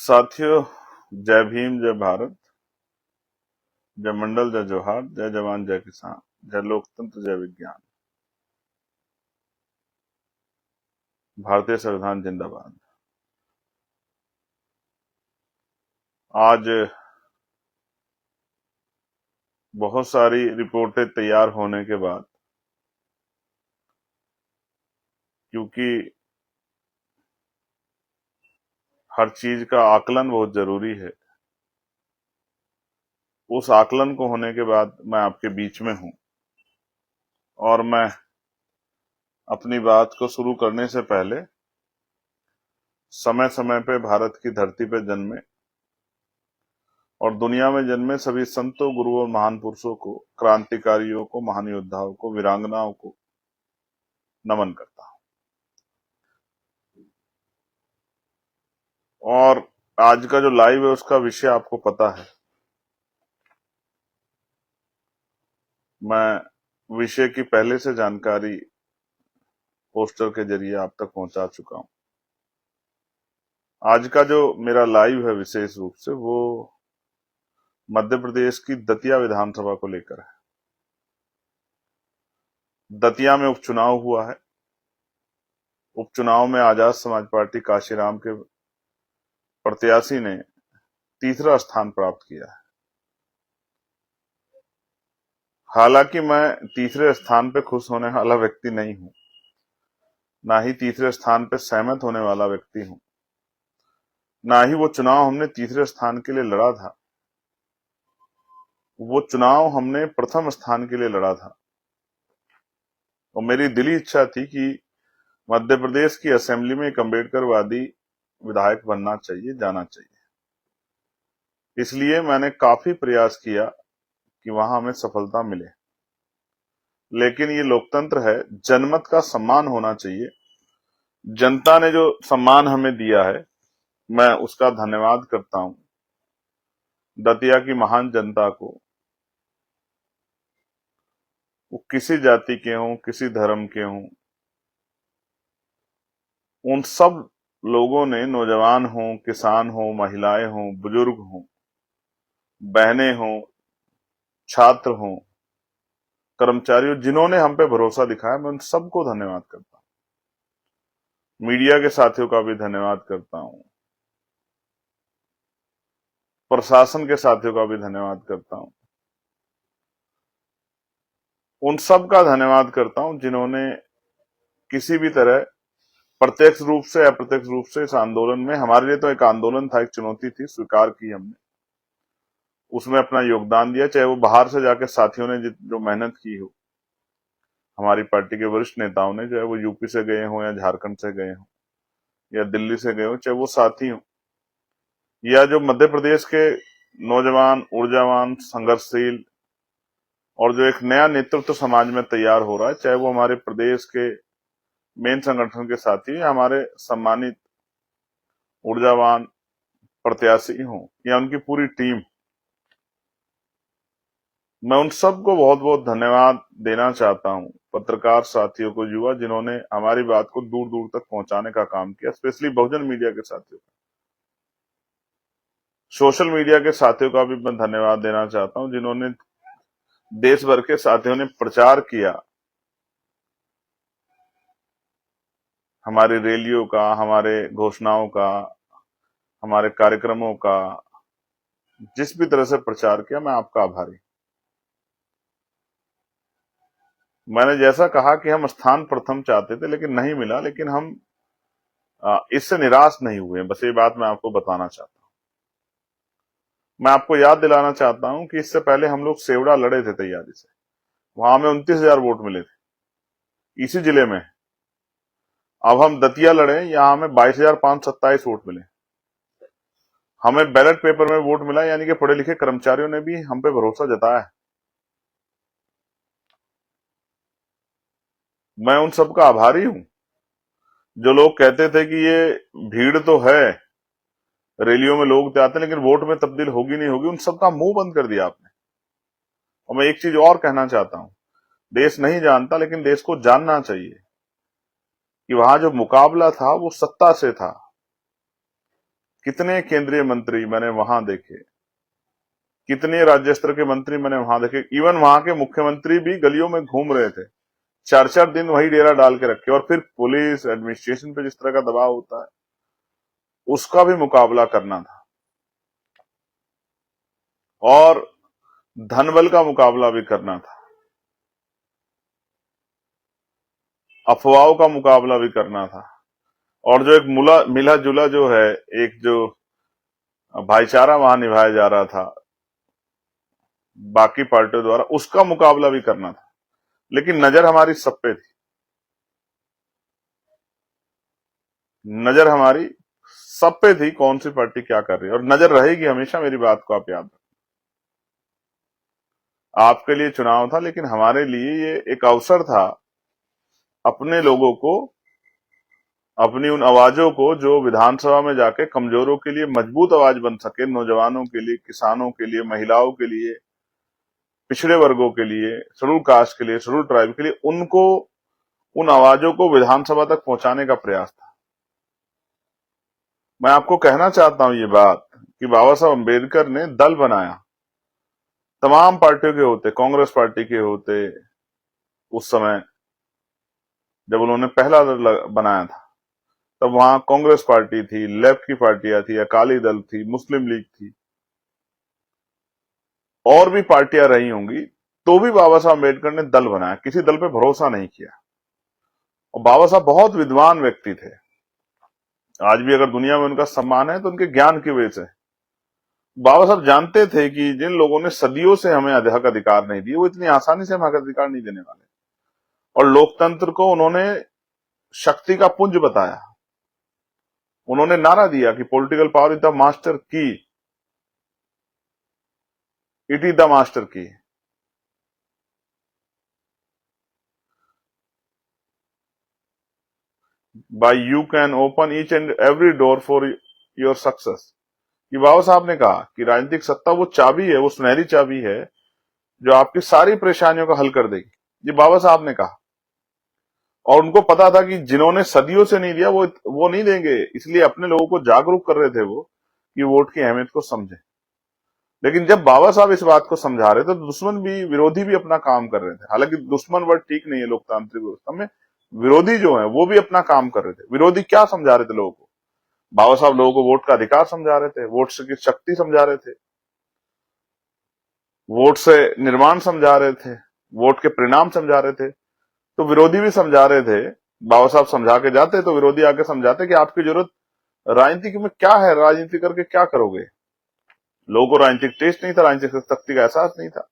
साथियों, जय भीम, जय भारत, जय मंडल, जय जोहार, जय जवान, जय किसान, जय लोकतंत्र, जय विज्ञान। भारतीय संविधान जिंदाबाद। आज बहुत सारी रिपोर्टें तैयार होने के बाद, क्योंकि हर चीज का आकलन बहुत जरूरी है, उस आकलन को होने के बाद मैं आपके बीच में हूं और मैं अपनी बात को शुरू करने से पहले समय समय पे भारत की धरती पे जन्मे और दुनिया में जन्मे सभी संतों, गुरुओं और महान पुरुषों को, क्रांतिकारियों को, महान योद्धाओं को, वीरांगनाओं को नमन करता हूं। और आज का जो लाइव है उसका विषय आपको पता है। मैं विषय की पहले से जानकारी पोस्टर के जरिए आप तक पहुंचा चुका हूं। आज का जो मेरा लाइव है विशेष रूप से वो मध्य प्रदेश की दतिया विधानसभा को लेकर है। दतिया में उपचुनाव हुआ है। उपचुनाव में आजाद समाज पार्टी काशीराम के प्रत्याशी ने तीसरा स्थान प्राप्त किया है। हालांकि मैं तीसरे स्थान पे खुश होने वाला व्यक्ति नहीं हूं, ना ही तीसरे स्थान पे सहमत होने वाला व्यक्ति हूं, ना ही वो चुनाव हमने तीसरे स्थान के लिए लड़ा था। वो चुनाव हमने प्रथम स्थान के लिए लड़ा था और मेरी दिली इच्छा थी कि मध्य प्रदेश की असेंबली में एक अम्बेडकरवादी विधायक बनना चाहिए, जाना चाहिए। इसलिए मैंने काफी प्रयास किया कि वहां हमें सफलता मिले। लेकिन ये लोकतंत्र है, जनमत का सम्मान होना चाहिए। जनता ने जो सम्मान हमें दिया है, मैं उसका धन्यवाद करता हूं दतिया की महान जनता को। वो किसी जाति के हों, किसी धर्म के हों, उन सब लोगों ने, नौजवान हों, किसान हों, महिलाएं हों, बुजुर्ग हों, बहनें हों, छात्र हों, कर्मचारी हों, जिन्होंने हम पे भरोसा दिखाया, मैं उन सबको धन्यवाद करता हूं। मीडिया के साथियों का भी धन्यवाद करता हूं, प्रशासन के साथियों का भी धन्यवाद करता हूं, उन सब का धन्यवाद करता हूं जिन्होंने किसी भी तरह प्रत्यक्ष रूप से, अप्रत्यक्ष रूप से इस आंदोलन में, हमारे लिए तो एक आंदोलन था, एक चुनौती थी, स्वीकार की हमने, उसमें अपना योगदान दिया। चाहे वो बाहर से जाके साथियों ने जो मेहनत की हो, हमारी पार्टी के वरिष्ठ नेताओं ने, चाहे वो यूपी से गए हों या झारखंड से गए हों या दिल्ली से गए हों, चाहे वो साथी हों, या जो मध्य प्रदेश के नौजवान, ऊर्जावान, संघर्षशील और जो एक नया नेतृत्व समाज में तैयार हो रहा है, चाहे वो हमारे प्रदेश के मेन संगठन के साथी या हमारे सम्मानित ऊर्जावान प्रत्याशी हों या उनकी पूरी टीम, मैं उन सबको बहुत बहुत धन्यवाद देना चाहता हूं। पत्रकार साथियों को, युवा जिन्होंने हमारी बात को दूर दूर तक पहुंचाने का काम किया, स्पेशली बहुजन मीडिया के साथियों का, सोशल मीडिया के साथियों का भी मैं धन्यवाद देना चाहता हूं, जिन्होंने, देश भर के साथियों ने प्रचार किया हमारी रैलियों का, हमारे घोषणाओं का, हमारे कार्यक्रमों का, जिस भी तरह से प्रचार किया, मैं आपका आभारी। मैंने जैसा कहा कि हम स्थान प्रथम चाहते थे लेकिन नहीं मिला, लेकिन हम इससे निराश नहीं हुए। बस ये बात मैं आपको बताना चाहता हूं। मैं आपको याद दिलाना चाहता हूं कि इससे पहले हम लोग सेवड़ा लड़े थे तैयारी से, वहां हमें 29,000 वोट मिले थे इसी जिले में। अब हम दतिया लड़े, यहां हमें 22,527 वोट मिले। हमें बैलेट पेपर में वोट मिला, यानी कि पढ़े लिखे कर्मचारियों ने भी हम पे भरोसा जताया है। मैं उन सबका आभारी हूं। जो लोग कहते थे कि ये भीड़ तो है, रैलियों में लोग तो आते हैं लेकिन वोट में तब्दील होगी नहीं होगी, उन सबका मुंह बंद कर दिया आपने। और मैं एक चीज और कहना चाहता हूं, देश नहीं जानता लेकिन देश को जानना चाहिए कि वहां जो मुकाबला था वो सत्ता से था। कितने केंद्रीय मंत्री मैंने वहां देखे, कितने राज्य स्तर के मंत्री मैंने वहां देखे, इवन वहां के मुख्यमंत्री भी गलियों में घूम रहे थे, 4-4 दिन वही डेरा डाल के रखे। और फिर पुलिस एडमिनिस्ट्रेशन पे जिस तरह का दबाव होता है, उसका भी मुकाबला करना था, और धनबल का मुकाबला भी करना था, अफवाहों का मुकाबला भी करना था, और जो एक मिला जुला जो है, एक जो भाईचारा वहां निभाया जा रहा था बाकी पार्टियों द्वारा, उसका मुकाबला भी करना था। लेकिन नजर हमारी सब पे थी, नजर हमारी सब पे थी, कौन सी पार्टी क्या कर रही है, और नजर रहेगी हमेशा। मेरी बात को आप याद रखें। आपके लिए चुनाव था, लेकिन हमारे लिए ये एक अवसर था अपने लोगों को, अपनी उन आवाजों को जो विधानसभा में जाके कमजोरों के लिए मजबूत आवाज बन सके, नौजवानों के लिए, किसानों के लिए, महिलाओं के लिए, पिछड़े वर्गों के लिए, शेड्यूल कास्ट के लिए, शेड्यूल ट्राइब के लिए, उनको, उन आवाजों को विधानसभा तक पहुंचाने का प्रयास था। मैं आपको कहना चाहता हूं ये बात कि बाबा साहब अम्बेडकर ने दल बनाया, तमाम पार्टियों के होते, कांग्रेस पार्टी के होते, उस समय जब उन्होंने पहला दल बनाया था तब वहां कांग्रेस पार्टी थी, लेफ्ट की पार्टियां थी, अकाली दल थी, मुस्लिम लीग थी, और भी पार्टियां रही होंगी, तो भी बाबा साहब अम्बेडकर ने दल बनाया, किसी दल पे भरोसा नहीं किया। और बाबा साहब बहुत विद्वान व्यक्ति थे, आज भी अगर दुनिया में उनका सम्मान है तो उनके ज्ञान की वजह से। बाबा साहब जानते थे कि जिन लोगों ने सदियों से हमें हक अधिकार नहीं दिए, वो इतनी आसानी से हमें हक अधिकार नहीं देने वाले। और लोकतंत्र को उन्होंने शक्ति का पुंज बताया। उन्होंने नारा दिया कि political power is the master key, it is the master key. By you can open each and every door for your success. ये बाबा साहब ने कहा कि राजनीतिक सत्ता वो चाबी है, वो सुनहरी चाबी है जो आपकी सारी परेशानियों का हल कर देगी। ये बाबा साहब ने कहा, और उनको पता था कि जिन्होंने सदियों से नहीं दिया वो नहीं देंगे, इसलिए अपने लोगों को जागरूक कर रहे थे वो, कि वोट की अहमियत को समझे। लेकिन जब बाबा साहब इस बात को समझा रहे थे तो दुश्मन भी, विरोधी भी अपना काम कर रहे थे। हालांकि दुश्मन वर्ड ठीक नहीं है लोकतांत्रिक व्यवस्था में, विरोधी जो है वो भी अपना काम कर रहे थे। विरोधी क्या समझा रहे थे लोगों को? बाबा साहब लोगों को वोट का अधिकार समझा रहे थे, वोट की शक्ति समझा रहे थे, वोट से निर्माण समझा रहे थे, वोट के परिणाम समझा रहे थे। तो विरोधी भी समझा रहे थे। बाबा साहब समझा के जाते तो विरोधी आके समझाते कि आपकी जरूरत राजनीति में क्या है, राजनीति करके क्या करोगे। लोगों को राजनीतिक टेस्ट नहीं था, राजनीतिक शक्ति का एहसास नहीं था।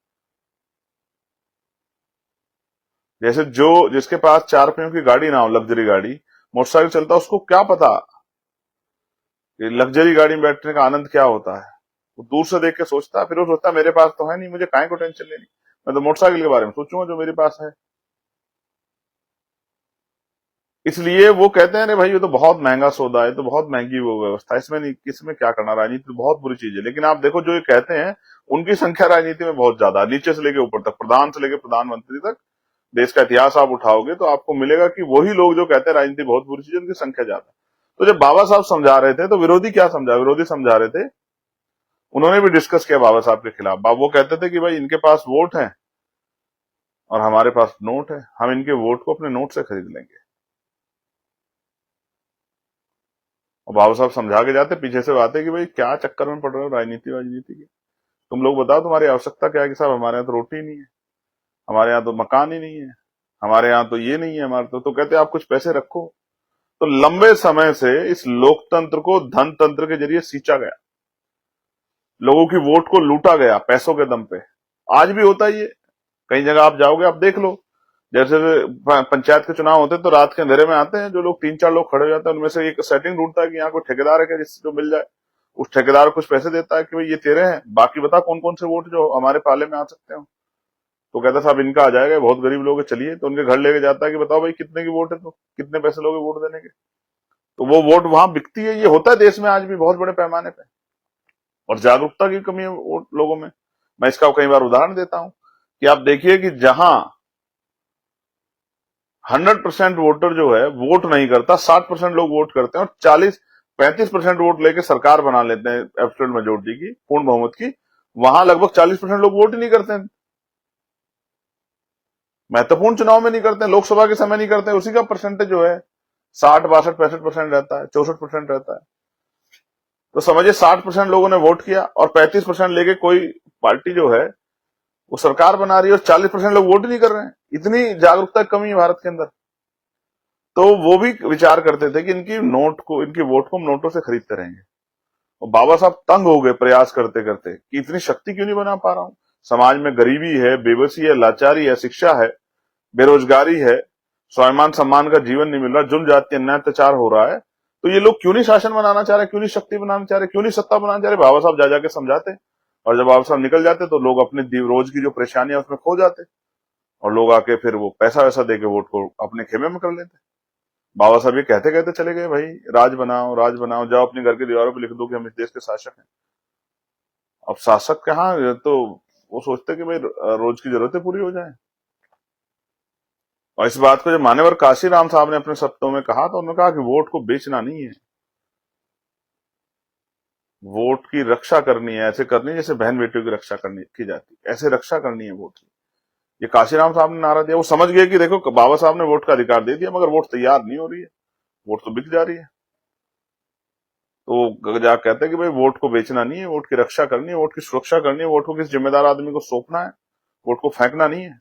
जैसे जो जिसके पास 4 पहियों की गाड़ी ना हो, लग्जरी गाड़ी, मोटरसाइकिल चलता, उसको क्या पता कि लग्जरी गाड़ी में बैठने का आनंद क्या होता है। वो दूर से देख के सोचता है, फिर वो सोचता है मेरे पास तो है नहीं, मुझे काहे को टेंशन लेनी, मैं तो मोटरसाइकिल के बारे में सोचूंगा जो मेरे पास है। इसलिए वो कहते हैं अरे भाई ये तो बहुत महंगा सौदा है, तो बहुत महंगी वो व्यवस्था है, इसमें नहीं, इसमें क्या करना, राजनीति तो बहुत बुरी चीज है। लेकिन आप देखो जो ये कहते हैं उनकी संख्या राजनीति में बहुत ज्यादा है, नीचे से लेके ऊपर तक, प्रधान से लेके प्रधानमंत्री तक। देश का इतिहास आप उठाओगे तो आपको मिलेगा कि वही लोग जो कहते हैं राजनीति बहुत बुरी चीज है, उनकी संख्या ज्यादा है। तो जब बाबा साहब समझा रहे थे तो विरोधी क्या समझा, विरोधी समझा रहे थे, उन्होंने भी डिस्कस किया बाबा साहब के खिलाफ। वो कहते थे कि भाई इनके पास वोट है और हमारे पास नोट है, हम इनके वोट को अपने नोट से खरीद लेंगे। और बाबा साहब समझा के जाते, पीछे से बातें कि भाई क्या चक्कर में पड़ रहे हो राजनीति राजनीति की, तुम लोग बताओ तुम्हारी आवश्यकता क्या है। कि साहब हमारे यहाँ तो रोटी नहीं है, हमारे यहाँ तो मकान ही नहीं है, हमारे यहाँ तो ये नहीं है, हमारे तो कहते आप कुछ पैसे रखो। तो लंबे समय से इस लोकतंत्र को धन तंत्र के जरिए सींचा गया, लोगों की वोट को लूटा गया पैसों के दम पे। आज भी होता ही है, कई जगह आप जाओगे आप देख लो, जैसे पंचायत के चुनाव होते हैं तो रात के अंधेरे में आते हैं जो लोग, 3-4 लोग खड़े हो जाते हैं, उनमें से एक सेटिंग ढूंढता है कि यहाँ कोई ठेकेदार है क्या जिससे जो मिल जाए। उस ठेकेदार को कुछ पैसे देता है कि भाई ये तेरे हैं, बाकी बता कौन कौन से वोट जो हमारे पाले में आ सकते हो। तो कहता साहब इनका आ जाएगा, बहुत गरीब लोग हैं, चलिए। तो उनके घर लेके जाता है कि बताओ भाई कितने की वोट है, तो कितने पैसे लोगे वोट देने के। तो वो वोट वहां बिकती है। ये होता है देश में आज भी बहुत बड़े पैमाने पे, और जागरूकता की कमी है वोट लोगों में। मैं इसका कई बार उदाहरण देता हूं कि आप देखिए कि जहां 100% वोटर जो है वोट नहीं करता, 60% लोग वोट करते हैं, और 35% वोट लेके सरकार बना लेते हैं एब्सोल्यूट मेजोरिटी की, पूर्ण बहुमत की, वहां लगभग 40% लोग वोट ही नहीं करते हैं। महत्वपूर्ण चुनाव में नहीं करते हैं, लोकसभा के समय नहीं करते हैं, उसी का परसेंटेज जो है 60, 62, 65% रहता है, 64% रहता है। तो समझिए 60% लोगों ने वोट किया और 35% लेके कोई पार्टी जो है वो सरकार बना रही है और 40% लोग वोट ही नहीं कर रहे हैं। इतनी जागरूकता की कमी है भारत के अंदर। तो वो भी विचार करते थे कि इनकी वोट को हम नोटों से खरीदते रहेंगे। और बाबा साहब तंग हो गए प्रयास करते करते कि इतनी शक्ति क्यों नहीं बना पा रहा हूं। समाज में गरीबी है, बेबसी है, लाचारी है, शिक्षा है, बेरोजगारी है, स्वाभिमान सम्मान का जीवन नहीं मिल रहा, जुल्म जाति अन्याय अत्याचार हो रहा है। तो ये लोग क्यों नहीं शासन बनाना चाह रहे, क्यों नहीं शक्ति बनाना चाह रहे, क्यों नहीं सत्ता बनाना चाह रहे। बाबा साहब जा जाके समझाते, और जब बाबा साहब निकल जाते तो लोग अपने रोज की जो परेशानियां उसमें खो जाते, और लोग आके फिर वो पैसा वैसा देके वोट को अपने खेमे में कर लेते। बाबा साहब ये कहते कहते चले गए, भाई राज बनाओ, राज बनाओ, जाओ अपने घर की दीवारों पर लिख दो कि हम इस देश के शासक हैं। अब शासक कहाँ, ये तो वो सोचते कि भाई रोज की जरूरतें पूरी हो जाए। और इस बात को जब मान्यवर काशीराम साहब ने अपने शब्दों में कहा तो उन्होंने कहा कि वोट को बेचना नहीं है, वोट की रक्षा करनी है, ऐसे करनी है जैसे बहन बेटियों की रक्षा करनी की जाती है, ऐसे रक्षा करनी है वोट की। ये काशीराम साहब ने नारा दिया। वो समझ गए कि देखो बाबा साहब ने वोट का अधिकार दे दिया मगर वोट तैयार नहीं हो रही है, वोट तो बिक जा रही है। तो जा कहते हैं कि भाई वोट को बेचना नहीं है, वोट की रक्षा करनी है, वोट की सुरक्षा करनी है, वोट को किसी जिम्मेदार आदमी को सौंपना है, वोट को फेंकना नहीं है।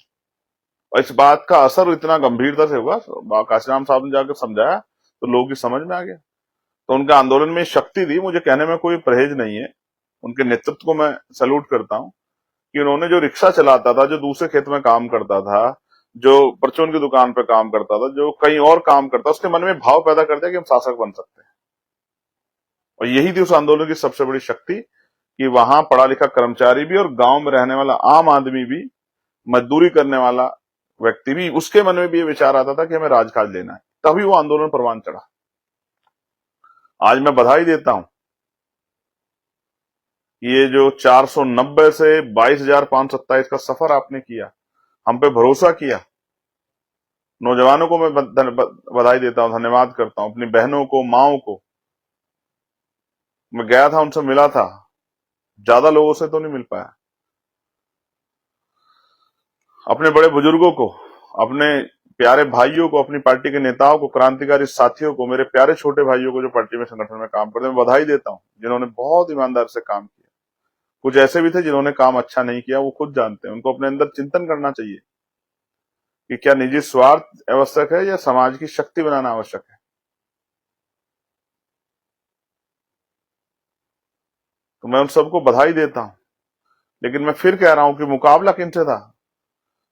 और इस बात का असर इतना गंभीरता से हुआ, काशीराम साहब ने जाकर समझाया तो लोगों की समझ में आ गया। तो उनके आंदोलन में शक्ति थी, मुझे कहने में कोई परहेज नहीं है। उनके नेतृत्व को मैं सैल्यूट करता हूं कि उन्होंने जो रिक्शा चलाता था, जो दूसरे खेत में काम करता था, जो परचून की दुकान पे काम करता था, जो कहीं और काम करता, उसके मन में भाव पैदा कर दिया कि हम शासक बन सकते हैं। और यही थी उस आंदोलन की सबसे बड़ी शक्ति कि वहां पढ़ा लिखा कर्मचारी भी और गांव में रहने वाला आम आदमी भी, मजदूरी करने वाला व्यक्ति भी, उसके मन में भी ये विचार आता था कि हमें राजकाज लेना है। तभी वो आंदोलन परवान चढ़ा। आज मैं बधाई देता हूं, ये जो 490 से 22,527 का सफर आपने किया, हम पे भरोसा किया, नौजवानों को मैं बधाई देता हूं, धन्यवाद करता हूं, अपनी बहनों को, माओं को। मैं गया था, उनसे मिला था, ज्यादा लोगों से तो नहीं मिल पाया। अपने बड़े बुजुर्गों को, अपने प्यारे भाइयों को, अपनी पार्टी के नेताओं को, क्रांतिकारी साथियों को, मेरे प्यारे छोटे भाइयों को जो पार्टी में संगठन में काम करते हैं, मैं बधाई देता हूं, जिन्होंने बहुत ईमानदार से काम किया। कुछ ऐसे भी थे जिन्होंने काम अच्छा नहीं किया, वो खुद जानते हैं। उनको अपने अंदर चिंतन करना चाहिए कि क्या निजी स्वार्थ आवश्यक है या समाज की शक्ति बनाना आवश्यक है। तो मैं उन सबको बधाई देता हूं। लेकिन मैं फिर कह रहा हूं कि मुकाबला किनसे था।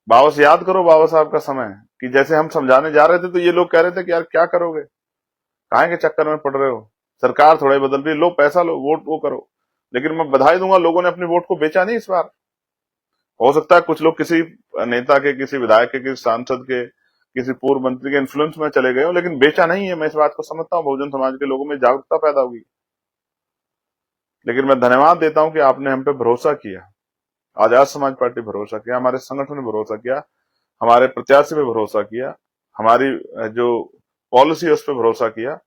बाबा से याद करो बाबा साहब का समय, कि जैसे हम समझाने जा रहे थे तो ये लोग कह रहे थे कि यार क्या करोगे, काहे के चक्कर में पड़ रहे हो, सरकार थोड़ा ही बदल रही, लो पैसा लो, वोट वो करो। लेकिन मैं बधाई दूंगा, लोगों ने अपनी वोट को बेचा नहीं इस बार। हो सकता है कुछ लोग किसी नेता के, किसी विधायक के, किसी सांसद के, किसी पूर्व मंत्री के इन्फ्लुएंस में चले गए हो, लेकिन बेचा नहीं है। मैं इस बात को समझता हूँ, बहुजन समाज के लोगों में जागरूकता पैदा होगी। लेकिन मैं धन्यवाद देता हूं कि आपने हम पे भरोसा किया, आजाद समाज पार्टी भरोसा किया, हमारे संगठन ने भरोसा किया, हमारे प्रत्याशी पे भरोसा किया, हमारी जो पॉलिसी है उस पर भरोसा किया।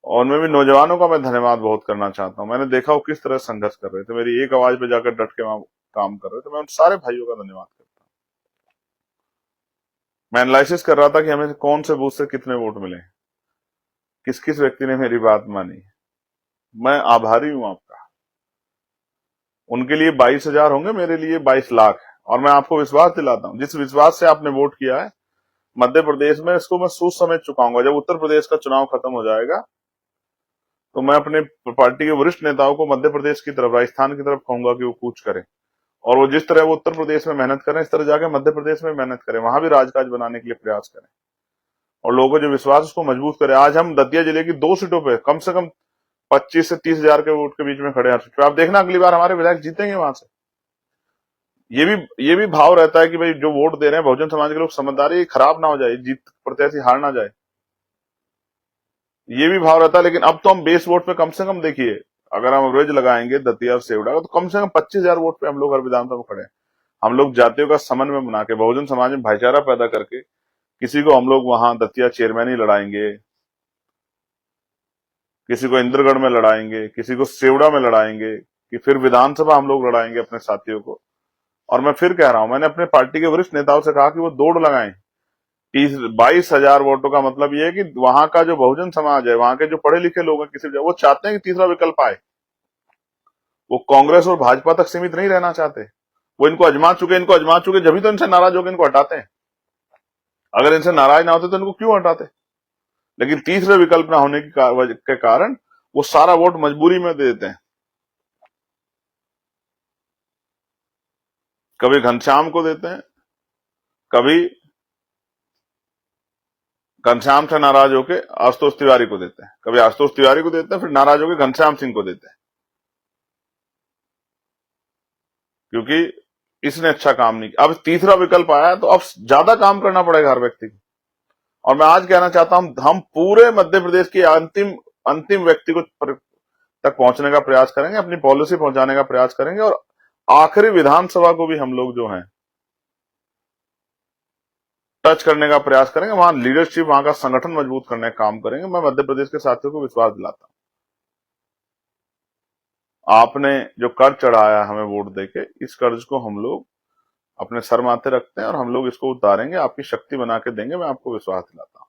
और मैं भी नौजवानों का मैं धन्यवाद बहुत करना चाहता हूं। मैंने देखा वो किस तरह संघर्ष कर रहे थे, मेरी एक आवाज पे जाकर डट के वहां काम कर रहे थे। मैं उन सारे भाइयों का धन्यवाद करता हूं। मैं एनालिसिस कर रहा था कि हमें कौन से बूथ से कितने वोट मिले, किस किस व्यक्ति ने मेरी बात मानी। मैं आभारी हूं आपका। उनके लिए 22,000 होंगे, मेरे लिए 22 लाख है। और मैं आपको विश्वास दिलाता हूं, जिस विश्वास से आपने वोट किया है, मध्य प्रदेश में इसको मैं सूद समेत चुकाऊंगा। जब उत्तर प्रदेश का चुनाव खत्म हो जाएगा तो मैं अपने पार्टी के वरिष्ठ नेताओं को मध्य प्रदेश की तरफ, राजस्थान की तरफ कहूंगा कि वो कूच करें। और वो जिस तरह वो उत्तर प्रदेश में मेहनत करें, इस तरह जाकर मध्य प्रदेश में मेहनत करें, वहां भी राजकाज बनाने के लिए प्रयास करें और लोगों को जो विश्वास उसको मजबूत करें। आज हम दतिया जिले की 2 सीटों पे कम से कम 25 से 30,000 के वोट के बीच में खड़े हैं। आप देखना अगली बार हमारे विधायक जीतेंगे वहां से। ये भी भाव रहता है कि भाई जो वोट दे रहे हैं बहुजन समाज के लोग, समझदारी खराब ना हो जाए, जीत प्रत्याशी हार ना जाए, ये भी भाव रहता है। लेकिन अब तो हम बेस वोट पे कम से कम देखिए, अगर हम एवरेज लगाएंगे दतिया और सेवड़ा का, तो कम से कम 25,000 वोट पे हम लोग हर विधानसभा में खड़े हैं। हम लोग जातियों का समन्वय बना के, बहुजन समाज में भाईचारा पैदा करके, किसी को हम लोग वहां दतिया चेयरमैन ही लड़ाएंगे, किसी को इंद्रगढ़ में लड़ाएंगे, किसी को सेवड़ा में लड़ाएंगे, कि फिर विधानसभा हम लोग लड़ाएंगे अपने साथियों को। और मैं फिर कह रहा हूं, मैंने अपने पार्टी के वरिष्ठ नेताओं से कहा कि वो दौड़ लगाएं। 22,000 वोटों का मतलब ये है कि वहां का जो बहुजन समाज है, वहां के जो पढ़े लिखे लोग हैं, किसी भी वो चाहते हैं कि तीसरा विकल्प आए। वो कांग्रेस और भाजपा तक सीमित नहीं रहना चाहते। वो इनको अजमा चुके, जब तो इनसे नाराज होकर इनको हटाते हैं। अगर इनसे नाराज ना होते तो इनको क्यों हटाते? लेकिन तीसरे विकल्प ना होने के कारण वो सारा वोट मजबूरी में दे देते हैं। कभी घनश्याम को देते हैं, कभी घनश्याम से नाराज होकर आशुतोष तिवारी को देते हैं, कभी आशुतोष तिवारी को देते हैं, फिर नाराज होकर घनश्याम सिंह को देते हैं, क्योंकि इसने अच्छा काम नहीं किया। अब तीसरा विकल्प आया है तो अब ज्यादा काम करना पड़ेगा हर व्यक्ति को। और मैं आज कहना चाहता हूं, हम पूरे मध्य प्रदेश की अंतिम अंतिम व्यक्ति को तक पहुंचने का प्रयास करेंगे, अपनी पॉलिसी पहुंचाने का प्रयास करेंगे, और आखिरी विधानसभा को भी हम लोग जो है टच करने का प्रयास करेंगे। वहां लीडरशिप, वहां का संगठन मजबूत करने का काम करेंगे। मैं मध्य प्रदेश के साथियों को विश्वास दिलाता हूं। आपने जो कर्ज चढ़ाया हमें वोट देके, इस कर्ज को हम लोग अपने सर माथे रखते हैं और हम लोग इसको उतारेंगे, आपकी शक्ति बना के देंगे। मैं आपको विश्वास दिलाता हूं।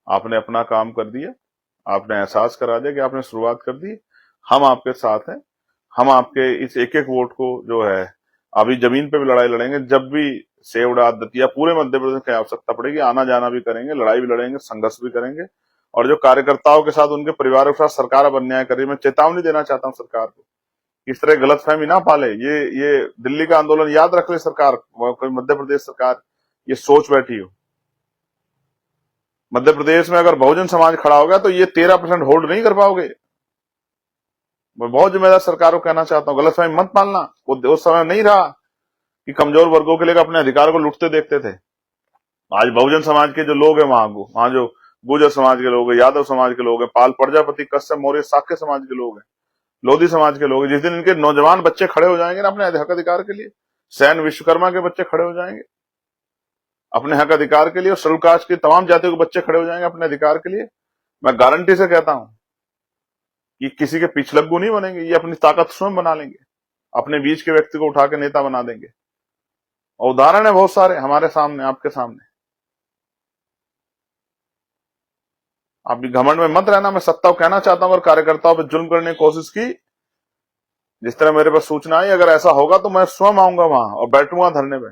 आपने अपना काम कर दिया, आपने एहसास करा दिया कि आपने शुरुआत कर दी। हम आपके साथ हैं। हम आपके इस एक एक वोट को जो है, अभी जमीन पे भी लड़ाई लड़ेंगे। जब भी सेवड़ा, दतिया, पूरे मध्य प्रदेश की आवश्यकता पड़ेगी, आना जाना भी करेंगे, लड़ाई भी लड़ेंगे, संघर्ष भी करेंगे। और जो कार्यकर्ताओं के साथ, उनके परिवारों के साथ सरकार अब अन्याय कर रही है, मैं चेतावनी देना चाहता हूं सरकार को, इस तरह गलतफहमी ना पाले। ये दिल्ली का आंदोलन याद रख ले सरकार, कोई मध्य प्रदेश सरकार ये सोच बैठी हो। मध्य प्रदेश में अगर बहुजन समाज खड़ा हो गया तो ये 13% होल्ड नहीं कर पाओगे। मैं बहुत जिम्मेदार सरकार को कहना चाहता हूं, गलतफहमी मत पालना। वो उस समय नहीं रहा कि कमजोर वर्गों के लिए अपने अधिकार को लुटते देखते थे। आज बहुजन समाज के जो लोग हैं, वहां जो गुर्जर समाज के लोग हैं, यादव समाज के लोग हैं, पाल, प्रजापति, कश्यप, मौर्य, साक्य समाज के लोग हैं, लोधी समाज के लोग हैं, जिस दिन इनके नौजवान बच्चे खड़े हो जाएंगे ना अपने हक अधिकार के लिए, सैन विश्वकर्मा के बच्चे खड़े हो जाएंगे अपने हक अधिकार के लिए, और शेड्यूल कास्ट की तमाम जातियों के बच्चे खड़े हो जाएंगे अपने अधिकार के लिए, मैं गारंटी से कहता हूं कि किसी के पिछलग्गू नहीं बनेंगे। ये अपनी ताकत स्वयं बना लेंगे, अपने बीच के व्यक्ति को उठा के नेता बना देंगे। और उदाहरण है बहुत सारे हमारे सामने, आपके सामने। आप भी घमंड में मत रहना। मैं सत्ता को कहना चाहता हूं, अगर कार्यकर्ताओं पर जुल्म करने की कोशिश की, जिस तरह मेरे पास सूचना आई, अगर ऐसा होगा तो मैं स्वयं आऊंगा वहां और बैठूंगा धरने पे।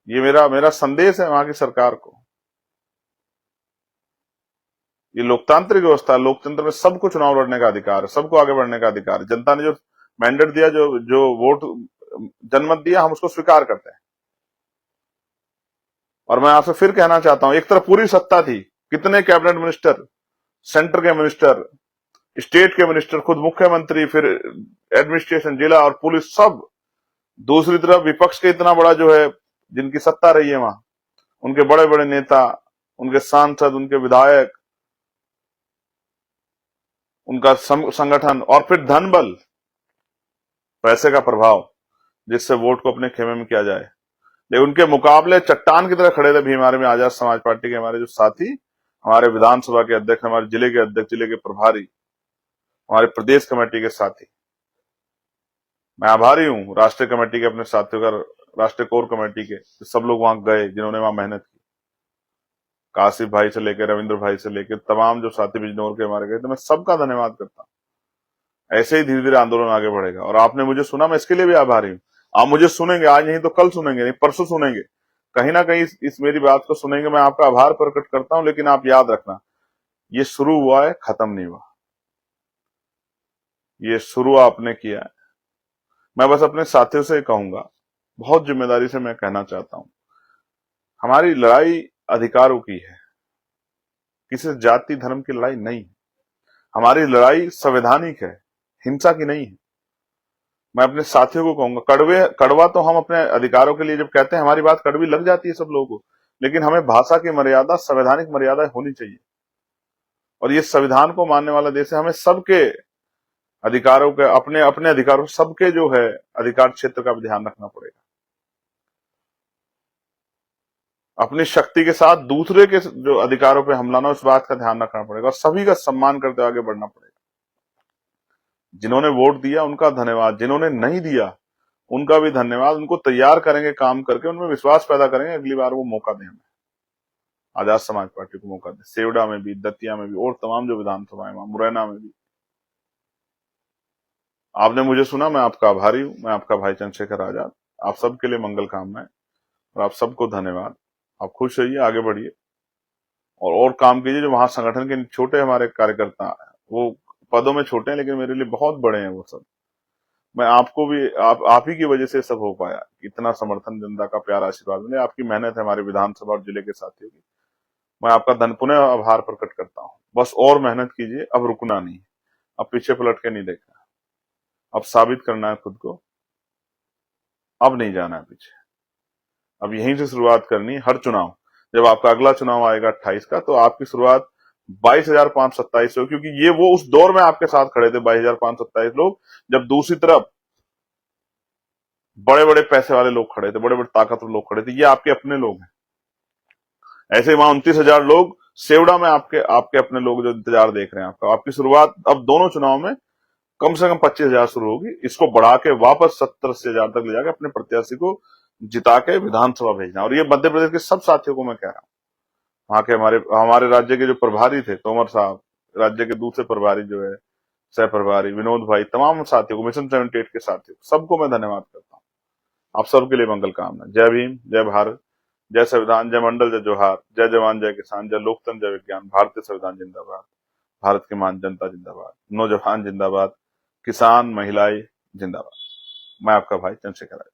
ये मेरा मेरा संदेश है वहां की सरकार को। ये लोकतांत्रिक व्यवस्था है। लोकतंत्र में सबको चुनाव लड़ने का अधिकार है, सबको आगे बढ़ने का अधिकार है। जनता ने जो मैंडेट दिया, जो जो वोट जनमत दिया, हम उसको स्वीकार करते हैं। और मैं आपसे फिर कहना चाहता हूं, एक तरफ पूरी सत्ता थी, कितने कैबिनेट मिनिस्टर, सेंटर के मिनिस्टर, स्टेट के मिनिस्टर, खुद मुख्यमंत्री, फिर एडमिनिस्ट्रेशन, जिला और पुलिस, सब। दूसरी तरफ विपक्ष के इतना बड़ा जो है, जिनकी सत्ता रही है वहां, उनके बड़े बड़े नेता, उनके सांसद, उनके विधायक, उनका संगठन, और फिर धन बल, पैसे का प्रभाव, जिससे वोट को अपने खेमे में किया जाए। लेकिन उनके मुकाबले चट्टान की तरह खड़े थे भीम आर्मी, आजाद समाज पार्टी के हमारे जो साथी, हमारे विधानसभा के अध्यक्ष, हमारे जिले के अध्यक्ष, जिले के प्रभारी, हमारे प्रदेश कमेटी के साथी। मैं आभारी हूं राष्ट्रीय कमेटी के अपने साथियों का, राष्ट्रीय कोर कमेटी के सब लोग वहां गए, जिन्होंने वहां मेहनत की। काशिफ भाई से लेकर रविंद्र भाई से लेकर तमाम जो साथी बिजनौर के हमारे गए, तो मैं सबका धन्यवाद करता हूं। ऐसे ही धीरे धीरे आंदोलन आगे बढ़ेगा। और आपने मुझे सुना, मैं इसके लिए भी आभारी हूं। आप मुझे सुनेंगे, आज नहीं तो कल सुनेंगे, नहीं परसों सुनेंगे, कहीं ना कहीं इस मेरी बात को सुनेंगे। मैं आपका आभार प्रकट करता हूं। लेकिन आप याद रखना, ये शुरू हुआ है, खत्म नहीं हुआ। ये शुरू आपने किया है। मैं बस अपने साथियों से कहूंगा, बहुत जिम्मेदारी से मैं कहना चाहता हूं, हमारी लड़ाई अधिकारों की है, किसी जाति धर्म की लड़ाई नहीं है। हमारी लड़ाई संवैधानिक है, हिंसा की नहीं है। मैं अपने साथियों को कहूंगा, कड़वा तो हम अपने अधिकारों के लिए जब कहते हैं, हमारी बात कड़वी लग जाती है सब लोगों को, लेकिन हमें भाषा की मर्यादा, संवैधानिक मर्यादा होनी चाहिए। और ये संविधान को मानने वाला देश है। हमें सबके अधिकारों के, अपने अपने अधिकारों, सबके जो है अधिकार क्षेत्र का भी ध्यान रखना पड़ेगा। अपनी शक्ति के साथ दूसरे के जो अधिकारों पे हमला ना हो, इस बात का ध्यान रखना पड़ेगा और सभी का सम्मान करते हुए आगे बढ़ना पड़ेगा। जिन्होंने वोट दिया उनका धन्यवाद, जिन्होंने नहीं दिया उनका भी धन्यवाद। उनको तैयार करेंगे काम करके, उनमें विश्वास पैदा करेंगे, अगली बार वो मौका दें हमें, आजाद समाज पार्टी को मौका दें। सेवड़ा में भी, दतिया में भी और तमाम जो विधानसभाएं, मुरैना में भी। आपने मुझे सुना, मैं आपका आभारी हूं। मैं आपका भाई चंद्रशेखर आजाद। आप सबके लिए मंगल कामनाएं और आप सबको धन्यवाद। आप खुश रहिए, आगे बढ़िए और काम कीजिए। जो वहां संगठन के छोटे हमारे कार्यकर्ता हैं, वो पदों में छोटे हैं लेकिन मेरे लिए बहुत बड़े हैं वो सब। मैं आपको भी, आप ही की वजह से सब हो पाया। इतना समर्थन, जनता का प्यार, आशीर्वाद मिले, आपकी मेहनत है, हमारे विधानसभा और जिले के साथियों की। मैं आपका पुनः आभार प्रकट करता हूँ। बस और मेहनत कीजिए, अब रुकना नहीं, अब पीछे पलट के नहीं देखना, अब साबित करना है खुद को, अब नहीं जाना है पीछे, अब यहीं से शुरुआत करनी है। हर चुनाव, जब आपका अगला चुनाव आएगा 28 का, तो आपकी शुरुआत 22,527 से हो, क्योंकि ये वो उस दौर में आपके साथ खड़े थे 22,527 लोग, जब दूसरी तरफ बड़े बड़े पैसे वाले लोग खड़े थे, बड़े बड़े ताकतवर लोग खड़े थे। ये आपके अपने लोग हैं। ऐसे वहां 29,000 लोग सेवड़ा में आपके आपके अपने लोग जो इंतजार देख रहे हैं आपका। आपकी शुरुआत अब दोनों चुनाव में कम से कम 25,000 शुरू होगी। इसको बढ़ा के वापस 70-80,000 तक ले जाकर अपने प्रत्याशी को जिता के विधानसभा भेजना। और ये मध्य प्रदेश के सब साथियों को मैं कह रहा हूँ। वहां के हमारे हमारे राज्य के जो प्रभारी थे, तोमर साहब, राज्य के दूसरे प्रभारी जो है, सह प्रभारी विनोद भाई, तमाम साथियों को, मिशन 78 के साथियों, सबको मैं धन्यवाद करता हूँ। आप सबके लिए मंगल कामना। जय भीम, जय भारत, जय संविधान, जय मंडल, जय जोहार, जय जवान, जय किसान, जय लोकतंत्र, जय विज्ञान। भारतीय संविधान जिंदाबाद, भारत की महान जनता जिंदाबाद, नौजवान जिंदाबाद, किसान, महिलाएं जिंदाबाद। मैं आपका भाई चंद्रशेखर।